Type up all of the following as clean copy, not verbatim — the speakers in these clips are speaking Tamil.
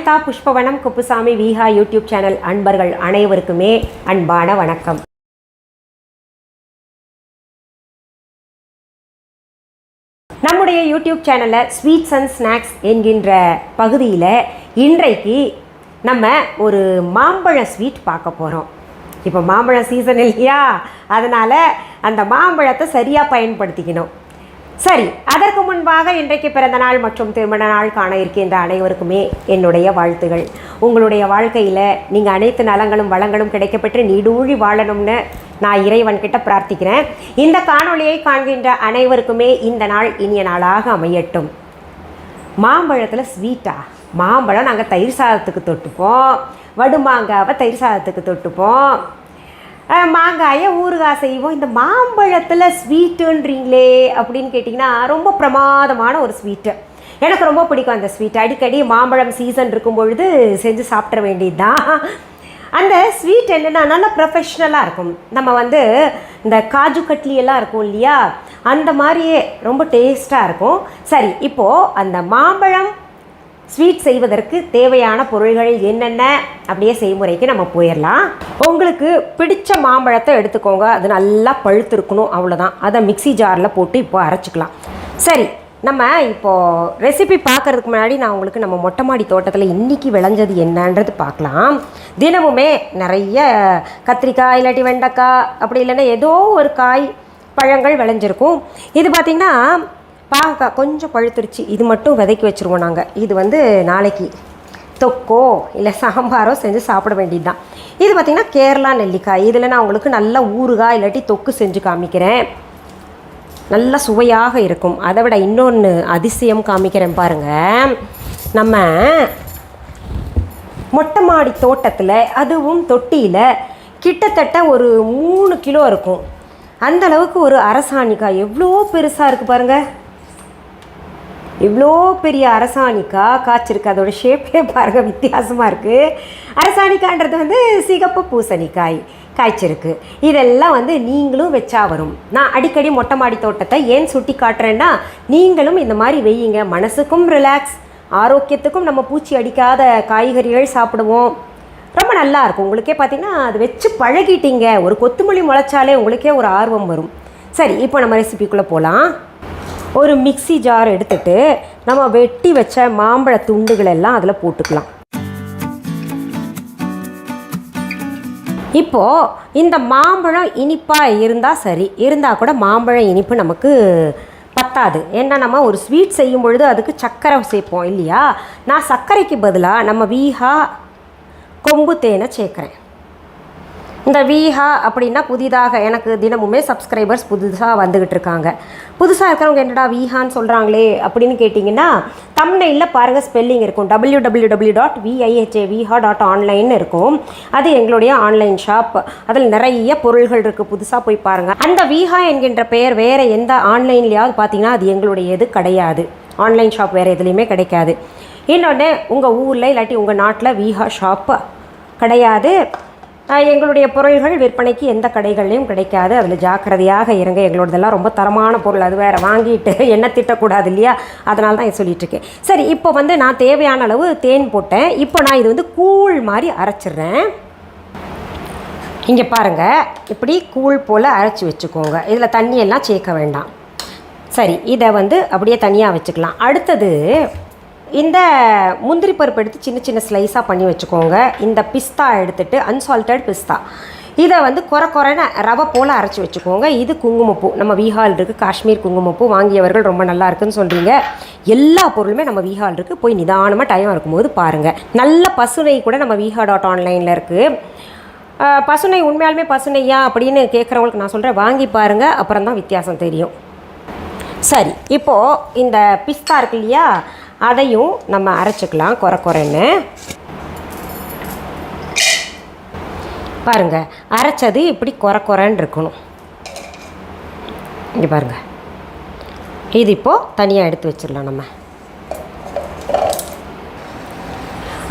அனிதா புஷ்பவனம்குப்புசாமி விஹா யூடியூப் சேனல் அன்பர்கள் அனைவருக்குமே அன்பான வணக்கம். நம்முடைய யூடியூப் சேனலில் ஸ்வீட்ஸ் அண்ட் ஸ்நாக்ஸ் என்கின்ற பகுதியில் இன்றைக்கு நம்ம ஒரு மாம்பழ ஸ்வீட் பார்க்க போகிறோம். இப்போ மாம்பழ சீசன் இல்லையா, அதனால் அந்த மாம்பழத்தை சரியாக பயன்படுத்திக்கணும். சரி, அதற்கு முன்பாக இன்றைக்கு பிறந்த நாள் மற்றும் திருமண நாள் காண இருக்கின்ற அனைவருக்குமே என்னுடைய வாழ்த்துகள். உங்களுடைய வாழ்க்கையில் நீங்கள் அனைத்து நலங்களும் வளங்களும் கிடைக்கப்பெற்று நீடூழி வாழணும்னு நான் இறைவன்கிட்ட பிரார்த்திக்கிறேன். இந்த காணொளியை காண்கின்ற அனைவருக்குமே இந்த நாள் இனிய நாளாக அமையட்டும். மாம்பழத்தில் ஸ்வீட்டா? மாம்பழம் நாங்கள் தயிர் சாதத்துக்கு தொட்டுப்போம், வடுமாங்காவை தயிர் சாதத்துக்கு தொட்டுப்போம், மாங்காயை ஊறுகாய் செய்வோம். இந்த மாம்பழத்தில் ஸ்வீட்டுன்றீங்களே அப்படின்னு கேட்டிங்கன்னா ரொம்ப பிரமாதமான ஒரு ஸ்வீட்டு. எனக்கு ரொம்ப பிடிக்கும் அந்த ஸ்வீட். அடிக்கடி மாம்பழம் சீசன் இருக்கும் பொழுது செஞ்சு சாப்பிட்ற வேண்டியது தான். அந்த ஸ்வீட் என்னென்னா நல்லா ப்ரொஃபஷ்னலாக இருக்கும். நம்ம இந்த காஜு கட்லி எல்லாம் இருக்கும் இல்லையா, அந்த மாதிரியே ரொம்ப டேஸ்ட்டாக இருக்கும். சரி, இப்போது அந்த மாம்பழம் ஸ்வீட் செய்வதற்கு தேவையான பொருள்கள் என்னென்ன அப்படியே செய்முறைக்கு நம்ம போயிடலாம். உங்களுக்கு பிடிச்ச மாம்பழத்தை எடுத்துக்கோங்க, அது நல்லா பழுத்திருக்கணும், அவ்வளோதான். அதை மிக்சி ஜாரில் போட்டு இப்போ அரைச்சிக்கலாம். சரி, நம்ம இப்போது ரெசிபி பார்க்குறதுக்கு முன்னாடி நான் உங்களுக்கு நம்ம மொட்டை மாடி தோட்டத்தில் இன்றைக்கி விளைஞ்சது என்னன்றது பார்க்கலாம். தினமுமே நிறைய கத்திரிக்காய் இல்லாட்டி வெண்டைக்காய் அப்படி இல்லைன்னா ஏதோ ஒரு காய் பழங்கள் விளைஞ்சிருக்கும். இது பார்த்திங்கன்னா பாவக்காய் கொஞ்சம் பழுத்துருச்சு, இது மட்டும் விதைக்கி வச்சுருவோம் நாங்கள். இது நாளைக்கு தொக்கோ இல்லை சாம்பாரோ செஞ்சு சாப்பிட வேண்டியது தான். இது பார்த்திங்கன்னா கேரளா நெல்லிக்காய். இதில் நான் உங்களுக்கு நல்ல ஊறுகாய் இல்லாட்டி தொக்கு செஞ்சு காமிக்கிறேன், நல்ல சுவையாக இருக்கும். அதை விட இன்னொன்று அதிசயம் காமிக்கிறேன் பாருங்கள். நம்ம மொட்டை மாடி தோட்டத்தில் அதுவும் தொட்டியில் கிட்டத்தட்ட ஒரு 3 கிலோ இருக்கும். அந்தளவுக்கு ஒரு அரசாணிக்காய் எவ்வளோ பெருசாக இருக்குது பாருங்கள். இவ்வளோ பெரிய அரசாணிக்காய் காய்ச்சிருக்கு. அதோட ஷேப்பே பாருங்கள், வித்தியாசமாக இருக்குது. அரசாணிக்காய்ன்றது சிகப்பு பூசணிக்காய் காய்ச்சிருக்கு. இதெல்லாம் நீங்களும் வச்சா வரும். நான் அடிக்கடி மொட்டை மாடி தோட்டத்தை ஏன் சுட்டி காட்டுறேன்னா, நீங்களும் இந்த மாதிரி வெய்யுங்க. மனசுக்கும் ரிலாக்ஸ், ஆரோக்கியத்துக்கும் நம்ம பூச்சி அடிக்காத காய்கறிகள் சாப்பிடுவோம், ரொம்ப நல்லா இருக்கும். உங்களுக்கே பார்த்திங்கன்னா அது வச்சு பழகிட்டீங்க, ஒரு கொத்தமல்லி முளைச்சாலே உங்களுக்கே ஒரு ஆர்வம் வரும். சரி, இப்போ நம்ம ரெசிபிக்குள்ளே போகலாம். ஒரு மிக்சி ஜார் எடுத்துகிட்டு நம்ம வெட்டி வச்ச மாம்பழ துண்டுகள் எல்லாம் அதில் போட்டுக்கலாம். இப்போது இந்த மாம்பழம் இனிப்பாக இருந்தால் சரி, இருந்தால் கூட மாம்பழம் இனிப்பு நமக்கு பத்தாது. ஏன்னா நம்ம ஒரு ஸ்வீட் செய்யும் பொழுது அதுக்கு சர்க்கரை சேர்ப்போம் இல்லையா. நான் சர்க்கரைக்கு பதிலாக நம்ம வீஹா கொம்பு தேனை சேர்க்குறேன். இந்த வீஹா அப்படின்னா புதிதாக எனக்கு தினமுமே சப்ஸ்கிரைபர்ஸ் புதுசாக வந்துக்கிட்டு இருக்காங்க. புதுசாக இருக்கிறவங்க என்னடா வீஹான்னு சொல்கிறாங்களே அப்படின்னு கேட்டிங்கன்னா, தம்ப்நெயிலில் பாருங்கள் ஸ்பெல்லிங் இருக்கும், www.vihaviha.online இருக்கும். அது எங்களுடைய ஆன்லைன் ஷாப். அதில் நிறைய பொருள்கள் இருக்குது, புதுசாக போய் பாருங்கள். அந்த வீஹா என்கின்ற பெயர் வேறு எந்த ஆன்லைன்லையாவது பார்த்தீங்கன்னா அது எங்களுடைய கிடையாது. ஆன்லைன் ஷாப் வேறு எதுலேயுமே கிடைக்காது. இன்னொன்று, உங்கள் ஊரில் இல்லாட்டி உங்கள் நாட்டில் வீஹா ஷாப் கிடையாது. எங்களுடைய பொருள்கள் விற்பனைக்கு எந்த கடைகள்லையும் கிடைக்காது. அதில் ஜாக்கிரதையாக இருங்க. எங்களோடதெல்லாம் ரொம்ப தரமான பொருள், அது வேறு வாங்கிட்டு என்ன திட்டக்கூடாது இல்லையா, அதனால தான் சொல்லிகிட்ருக்கேன். சரி, இப்போ நான் தேவையான அளவு தேன் போட்டேன். இப்போ நான் இது கூழ் மாதிரி அரைச்சிட்றேன். இங்கே பாருங்கள், இப்படி கூழ் போல் அரைச்சி வச்சுக்கோங்க. இதில் தண்ணியெல்லாம் சேர்க்க வேண்டாம். சரி, இதை அப்படியே தனியாக வச்சுக்கலாம். அடுத்தது இந்த முந்திரி பருப்பு எடுத்து சின்ன சின்ன ஸ்லைஸாக பண்ணி வச்சுக்கோங்க. இந்த பிஸ்தா எடுத்துகிட்டு அன்சால்டட் பிஸ்தா, இதை குறைன்னு ரவை போல் அரைச்சி வச்சுக்கோங்க. இது குங்குமப்பூ, நம்ம வீஹால் இருக்குது, காஷ்மீர் குங்குமப்பூ. வாங்கியவர்கள் ரொம்ப நல்லா இருக்குன்னு சொல்கிறீங்க. எல்லா பொருளுமே நம்ம வீஹால் இருக்குது, போய் நிதானமாக டைம் இருக்கும்போது பாருங்கள். நல்ல பசுனை கூட நம்ம viha.online இருக்குது. பசுனை உண்மையாலுமே பசுனையா அப்படின்னு கேட்குறவங்களுக்கு நான் சொல்கிறேன், வாங்கி பாருங்கள், அப்புறம் தான் வித்தியாசம் தெரியும். சரி, இப்போது இந்த பிஸ்தா இருக்கு இல்லையா, அதையும் நம்ம அரைச்சிக்கலாம் குறைன்னு. பாருங்கள், அரைச்சது இப்படி குறைன்னு இருக்கணும். இங்கே பாருங்கள், இது இப்போது தனியாக எடுத்து வச்சிடலாம் நம்ம.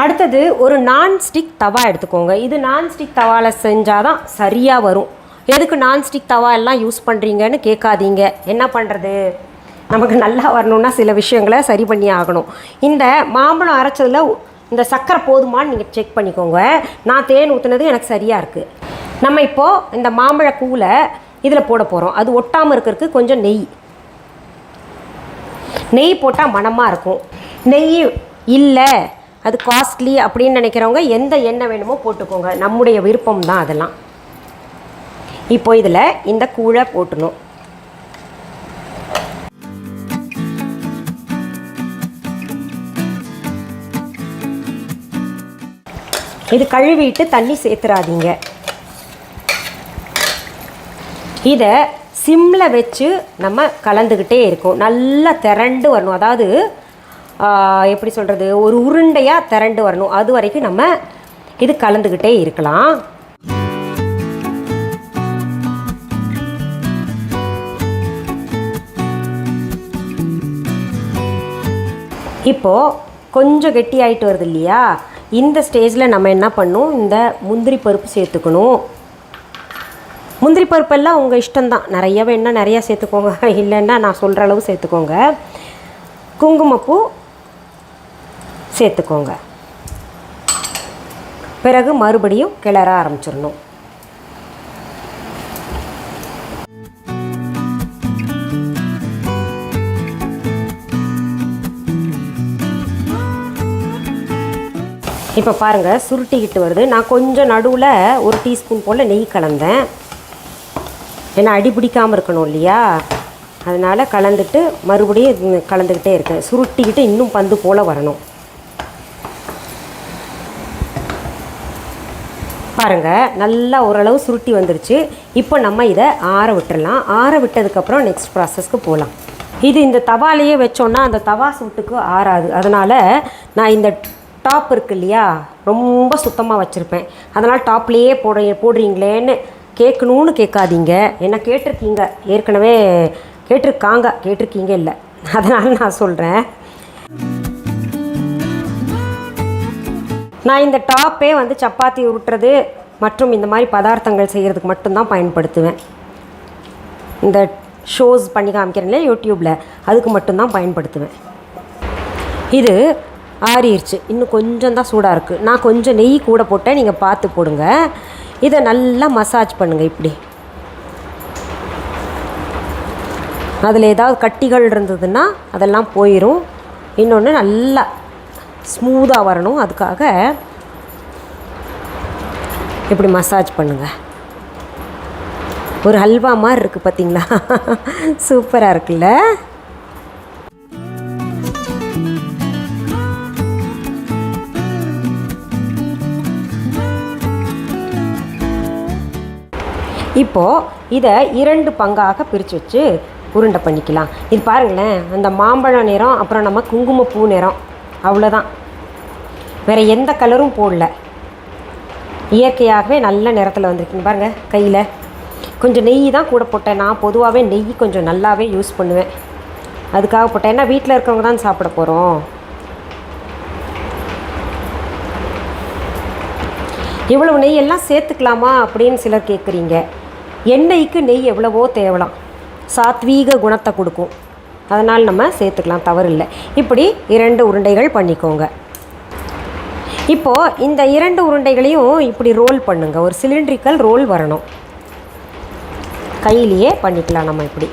அடுத்தது ஒரு நான்ஸ்டிக் தவா எடுத்துக்கோங்க. இது நான்ஸ்டிக் தவாவில் செஞ்சால் தான் சரியாக வரும். எதுக்கு நான்ஸ்டிக் தவா எல்லாம் யூஸ் பண்ணுறீங்கன்னு கேட்காதீங்க. என்ன பண்ணுறது, நமக்கு நல்லா வரணுன்னா சில விஷயங்களை சரி பண்ணி ஆகணும். இந்த மாம்பழம் அரைச்சதில் இந்த சர்க்கரை போதுமான்னு நீங்கள் செக் பண்ணிக்கோங்க. நான் தேன் ஊற்றுனது எனக்கு சரியாக இருக்குது. நம்ம இப்போது இந்த மாம்பழக்கூளை இதில் போட போகிறோம். அது ஒட்டாமல் இருக்கிறதுக்கு கொஞ்சம் நெய் போட்டால் மணமாக இருக்கும். நெய் இல்லை, அது காஸ்ட்லி அப்படின்னு நினைக்கிறவங்க எந்த எண்ணெய் வேணுமோ போட்டுக்கோங்க. நம்முடைய விருப்பம் தான் அதெல்லாம். இப்போ இதில் இந்த கூழை போட்டணும். இது கழுவிட்டு தண்ணி சேர்த்துறாதீங்க. இதை சிம்மில் வச்சு நம்ம கலந்துக்கிட்டே இருக்கோம். நல்லா திரண்டு வரணும். அதாவது எப்படி சொல்கிறது, ஒரு உருண்டையாக திரண்டு வரணும். அது வரைக்கும் நம்ம இது கலந்துக்கிட்டே இருக்கலாம். இப்போது கொஞ்சம் கெட்டி ஆகிட்டு வருது இல்லையா? இந்த ஸ்டேஜில் நம்ம என்ன பண்ணணும், இந்த முந்திரி பருப்பு சேர்த்துக்கணும். முந்திரி பருப்பெல்லாம் உங்கள் இஷ்டம்தான். நிறைய வேணால் நிறையா சேர்த்துக்கோங்க, இல்லைன்னா நான் சொல்கிற அளவு சேர்த்துக்கோங்க. குங்குமப்பூ சேர்த்துக்கோங்க. பிறகு மறுபடியும் கிளற ஆரம்பிச்சிடணும். இப்போ பாருங்கள் சுருட்டிக்கிட்டு வருது. நான் கொஞ்சம் நடுவில் ஒரு டீஸ்பூன் போல் நெய் கலந்தேன். ஏன்னா அடி பிடிக்காமல் இருக்கணும் இல்லையா? அதனால் கலந்துட்டு மறுபடியும் கலந்துக்கிட்டே இருக்கேன். சுருட்டிக்கிட்டு இன்னும் பந்து போல் வரணும். பாருங்கள் நல்லா ஓரளவு சுருட்டி வந்துருச்சு. இப்போ நம்ம இதை ஆற விட்டுடலாம். ஆற விட்டதுக்கப்புறம் நெக்ஸ்ட் ப்ராசஸ்க்கு போகலாம். இது இந்த தவாலையே வச்சோன்னா அந்த தவா சூட்டுக்கு ஆறாது. அதனால் நான் இந்த டாப் இருக்கு இல்லையா, ரொம்ப சுத்தமாக வச்சுருப்பேன். அதனால் டாப்லேயே போடுறீங்களேன்னு கேட்கணுன்னு கேட்காதீங்க. என்ன கேட்டிருக்கீங்க, ஏற்கனவே கேட்டிருக்கீங்க இல்லை, அதனால் நான் சொல்கிறேன். நான் இந்த டாப்பே வந்து சப்பாத்தி உருட்டுறது மற்றும் இந்த மாதிரி பதார்த்தங்கள் செய்கிறதுக்கு மட்டும்தான் பயன்படுத்துவேன். இந்த ஷோஸ் பண்ணி காமிக்கிறேன்ல யூடியூப்பில், அதுக்கு மட்டும்தான் பயன்படுத்துவேன். இது ஆறிடுச்சு. இன்னும் கொஞ்சம் தான் சூடாக இருக்குது. நான் கொஞ்சம் நெய் கூட போட்டேன், நீங்கள் பார்த்து போடுங்க. இதை நல்லா மசாஜ் பண்ணுங்கள். இப்படி அதில் ஏதாவது கட்டிகள் இருந்ததுன்னா அதெல்லாம் போயிடும். இன்னொன்று நல்லா ஸ்மூத்தாக வரணும். அதுக்காக இப்படி மசாஜ் பண்ணுங்கள். ஒரு ஹல்வா மாதிரி இருக்குது பார்த்தீங்களா? சூப்பராக இருக்குல்ல? இப்போது இதை 2 பங்காக பிரித்து வச்சு உருண்டை பண்ணிக்கலாம். இது பாருங்களேன், அந்த மாம்பழம் நிறம், அப்புறம் நம்ம குங்குமப்பூ நிறம், அவ்வளோதான். வேறு எந்த கலரும் போடல. இயற்கையாகவே நல்ல நிறத்தில் வந்துருக்குங்க பாருங்கள். கையில் கொஞ்சம் நெய் தான் கூட போட்டேன். நான் பொதுவாகவே நெய் கொஞ்சம் நல்லாவே யூஸ் பண்ணுவேன், அதுக்காக போட்டேன். ஏன்னா வீட்டில் இருக்கவங்க தான் சாப்பிட போகிறோம். இவ்வளவு நெய் எல்லாம் சேர்த்துக்கலாமா அப்படின்னு சிலர் கேட்குறீங்க. எண்ணெய்க்கு நெய் எவ்வளவோ தேவலாம், சாத்வீக குணத்தை கொடுக்கும். அதனால் நம்ம சேர்த்துக்கலாம், தவறு இல்லை. இப்படி 2 உருண்டைகள் பண்ணிக்கோங்க. இப்போது இந்த 2 உருண்டைகளையும் இப்படி ரோல் பண்ணுங்க. ஒரு சிலிண்ட்ரிக்கல் ரோல் வரணும். கையிலேயே பண்ணிக்கலாம். நம்ம இப்படி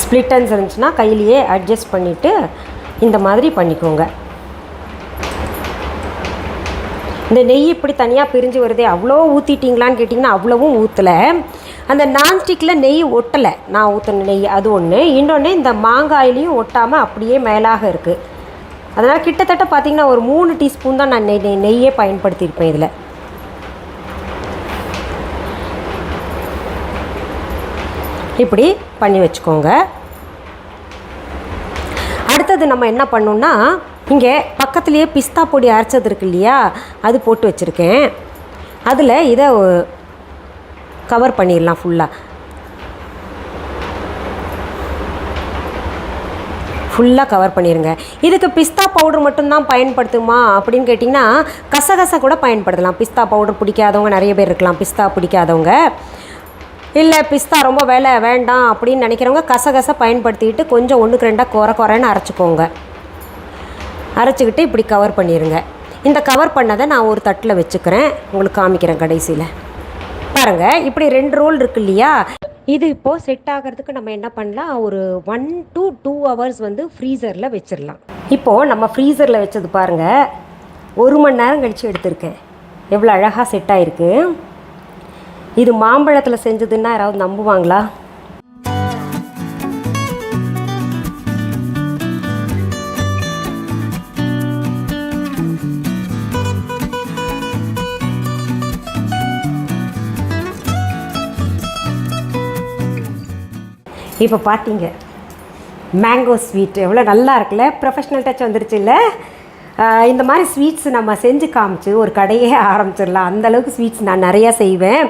ஸ்ப்ளிட்டன்ஸ் இருந்துச்சுன்னா கையிலேயே அட்ஜஸ்ட் பண்ணிவிட்டு இந்த மாதிரி பண்ணிக்கோங்க. இந்த நெய் இப்படி தனியாக பிரிஞ்சு வருதே, அவ்வளோ ஊற்றிட்டிங்களான்னு கேட்டிங்கன்னா அவ்வளவும் ஊற்றலை. அந்த நான்ஸ்டிக்கில் நெய் ஒட்டலை, நான் ஊற்றின நெய் அது ஒன்று. இன்னொன்று இந்த மாங்காயிலையும் ஒட்டாமல் அப்படியே மேலாக இருக்குது. அதனால் கிட்டத்தட்ட பார்த்திங்கன்னா ஒரு 3 டீஸ்பூன் தான் நான் நெய்யே பயன்படுத்தியிருப்பேன் இதில். இப்படி பண்ணி வச்சுக்கோங்க. அடுத்தது நம்ம என்ன பண்ணோன்னா, இங்கே பக்கத்துலேயே பிஸ்தா பொடி அரைச்சது இருக்கு இல்லையா, அது போட்டு வச்சுருக்கேன். அதில் இதை கவர் பண்ணிடலாம். ஃபுல்லாக கவர் பண்ணிடுங்க. இதுக்கு பிஸ்தா பவுடர் மட்டும்தான் பயன்படுத்துமா அப்படின்னு கேட்டிங்கன்னா, கசகசை கூட பயன்படுத்தலாம். பிஸ்தா பவுடர் பிடிக்காதவங்க நிறைய பேர் இருக்கலாம். பிஸ்தா பிடிக்காதவங்க, இல்லை பிஸ்தா ரொம்ப வேண்டாம் அப்படின்னு நினைக்கிறவங்க கசகசை பயன்படுத்திக்கிட்டு கொஞ்சம் 1க்கு 2 குறைன்னு அரைச்சிக்கோங்க. அரைச்சிக்கிட்டு இப்படி கவர் பண்ணிடுங்க. இந்த கவர் பண்ணதை நான் ஒரு தட்டில் வச்சுக்கிறேன், உங்களுக்கு காமிக்கிறேன் கடைசியில். பாருங்கள், இப்படி 2 ரோல் இருக்கு இல்லையா, இது இப்போது செட் ஆகிறதுக்கு நம்ம என்ன பண்ணலாம், ஒரு 1 to 2 hours வந்து ஃப்ரீசரில் வச்சிடலாம். இப்போது நம்ம ஃப்ரீசரில் வச்சது பாருங்கள், 1 மணி நேரம் கழித்து எடுத்திருக்கேன். எவ்வளோ அழகாக செட் ஆகிருக்கு. இது மாம்பழத்தில் செஞ்சதுன்னா யாராவது நம்புவாங்களா? இப்போ பார்த்தீங்க மேங்கோ ஸ்வீட் எவ்வளோ நல்லா இருக்குல்ல, ப்ரொஃபஷ்னல் டச் வந்துருச்சு இல்லை? இந்த மாதிரி ஸ்வீட்ஸ் நம்ம செஞ்சு காமிச்சு ஒரு கடையே ஆரம்பிச்சிடலாம். அந்தளவுக்கு ஸ்வீட்ஸ் நான் நிறையா செய்வேன்.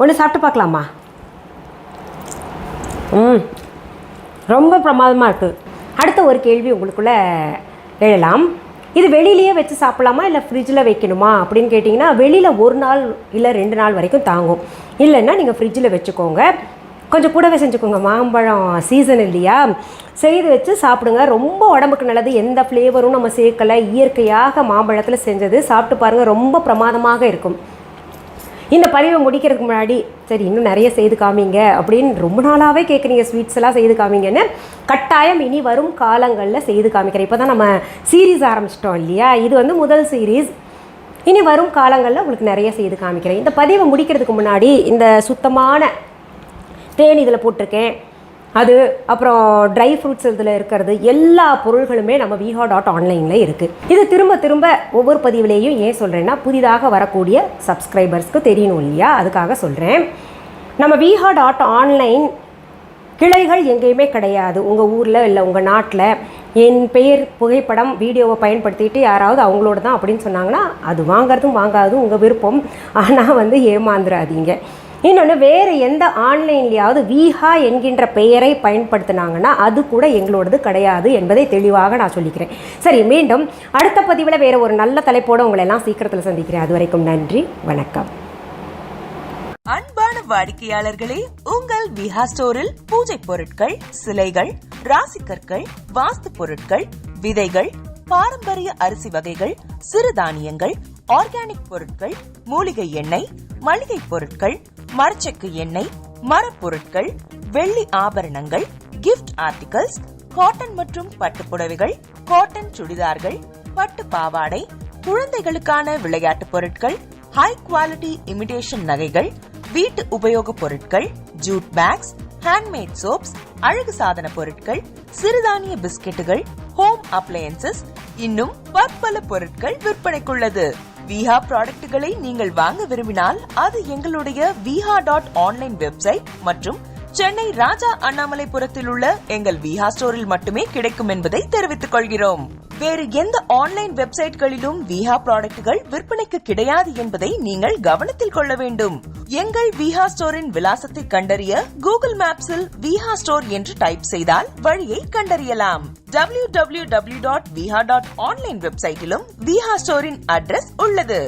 ஒன்று சாப்பிட்டு பார்க்கலாமா? ரொம்ப பிரமாதமாக இருக்குது. அடுத்த ஒரு கேள்வி உங்களுக்குள்ளே எழலாம், இது வெளியிலேயே வச்சு சாப்பிட்லாமா இல்லை ஃப்ரிட்ஜில் வைக்கணுமா அப்படின்னு கேட்டிங்கன்னா, வெளியில் 1 நாள் இல்லை 2 நாள் வரைக்கும் தாங்கும். இல்லைன்னா நீங்கள் ஃப்ரிட்ஜில் வச்சுக்கோங்க, கொஞ்சம் கூடவே செஞ்சுக்கோங்க. மாம்பழம் சீசன் இல்லையா, செய்து வச்சு சாப்பிடுங்க. ரொம்ப உடம்புக்கு நல்லது, எந்த ஃப்ளேவரும் நம்ம சேர்க்கலை, இயற்கையாக மாம்பழத்தில் செஞ்சது. சாப்பிட்டு பாருங்கள், ரொம்ப பிரமாதமாக இருக்கும். இந்த பதிவை முடிக்கிறதுக்கு முன்னாடி சரி இன்னும் நிறைய செய்து காமிங்க அப்படின்னு ரொம்ப நாளாகவே கேட்குறீங்க, ஸ்வீட்ஸ் எல்லாம் செய்து காமிங்கன்னு. கட்டாயம் இனி வரும் காலங்களில் செய்து காமிக்கிறேன். இப்போ தான் நம்ம சீரீஸ் ஆரம்பிச்சிட்டோம் இல்லையா, இது வந்து முதல் சீரீஸ். இனி வரும் காலங்களில் உங்களுக்கு நிறைய செய்து காமிக்கிறேன். இந்த பதிவை முடிக்கிறதுக்கு முன்னாடி இந்த சுத்தமான தேன் இதில் போட்டிருக்கேன், அது அப்புறம் ட்ரை ஃப்ரூட்ஸ் இதில் இருக்கிறது, எல்லா பொருள்களுமே நம்ம viha.online இருக்குது. இது திரும்ப திரும்ப ஒவ்வொரு பதிவுலேயும் ஏன் சொல்கிறேன்னா, புதிதாக வரக்கூடிய சப்ஸ்கிரைபர்ஸ்க்கு தெரியணும் இல்லையா, அதுக்காக சொல்கிறேன். நம்ம viha.online கிளைகள் எங்கேயுமே கிடையாது. உங்கள் ஊரில் இல்லை உங்கள் நாட்டில் என் பெயர் புகைப்படம் வீடியோவை பயன்படுத்திட்டு யாராவது அவங்களோட தான் அப்படின்னு சொன்னாங்கன்னா, அது வாங்கிறதும் வாங்காததும் உங்கள் விருப்பம். ஆனால் வந்து ஏமாந்துடாதீங்க. இன்னொன்று, வேறு எந்த ஆன்லைன்லேயாவது விஹா என்கின்ற பெயரை பயன்படுத்தினாங்கன்னா அது கூட எங்களோடது கிடையாது என்பதை தெளிவாக நான் சொல்லிக்கிறேன். சரி, மீண்டும் அடுத்த பதிவில் வேறு ஒரு நல்ல தலைப்போடு உங்களை எல்லாம் சீக்கிரத்தில் சந்திக்கிறேன். அது வரைக்கும் நன்றி, வணக்கம். அன்பான வாடிக்கையாளர்களே, உங்கள் விஹா ஸ்டோரில் பூஜை பொருட்கள், சிலைகள், ராசிக்கற்கள், வாஸ்து பொருட்கள், விதைகள், பாரம்பரிய அரிசி வகைகள், சிறுதானியங்கள், ஆர்கானிக் பொருட்கள், மூலிகை எண்ணெய், மளிகை பொருட்கள், மரச்செக்கு எண்ணெய், மரப்பொருட்கள், வெள்ளி ஆபரணங்கள், கிஃப்ட் ஆர்டிகல்ஸ், காட்டன் மற்றும் பட்டு புடவைகள், காட்டன் சுடிதார்கள், பட்டு பாவாடை, குழந்தைகளுக்கான விளையாட்டு பொருட்கள், ஹை குவாலிட்டி இமிடேஷன் நகைகள், வீட்டு உபயோக பொருட்கள், ஜூட் பேக்ஸ், ஹேண்ட்மேட் சோப்ஸ், அழகு சாதன பொருட்கள், சிறுதானிய பிஸ்கெட்டுகள், ஹோம் அப்ளையன்சஸ், இன்னும் பற்பல பொருட்கள் விற்பனைக்குள்ளது. விஹா ப்ராடக்ட்களை நீங்கள் வாங்க விரும்பினால் அது எங்களுடைய viha.online வெப்சைட் மற்றும் சென்னை ராஜா அண்ணாமலைபுரத்தில் உள்ள எங்கள் விஹா ஸ்டோரில் மட்டுமே கிடைக்கும் என்பதை தெரிவித்துக் கொள்கிறோம். வேறு எந்த ஆன்லைன் வெப்சைட்களிலும் விஹா ப்ராடக்ட்கள் விற்பனைக்கு கிடையாது என்பதை நீங்கள் கவனத்தில் கொள்ள வேண்டும். எங்கள் விஹா ஸ்டோரின் விலாசத்தை கண்டறிய கூகுள் மேப்ஸில் விஹா ஸ்டோர் என்று டைப் செய்தால் வழியை கண்டறியலாம். www.viha.online வெப்சைட்டிலும் விஹா ஸ்டோரின் அட்ரஸ் உள்ளது.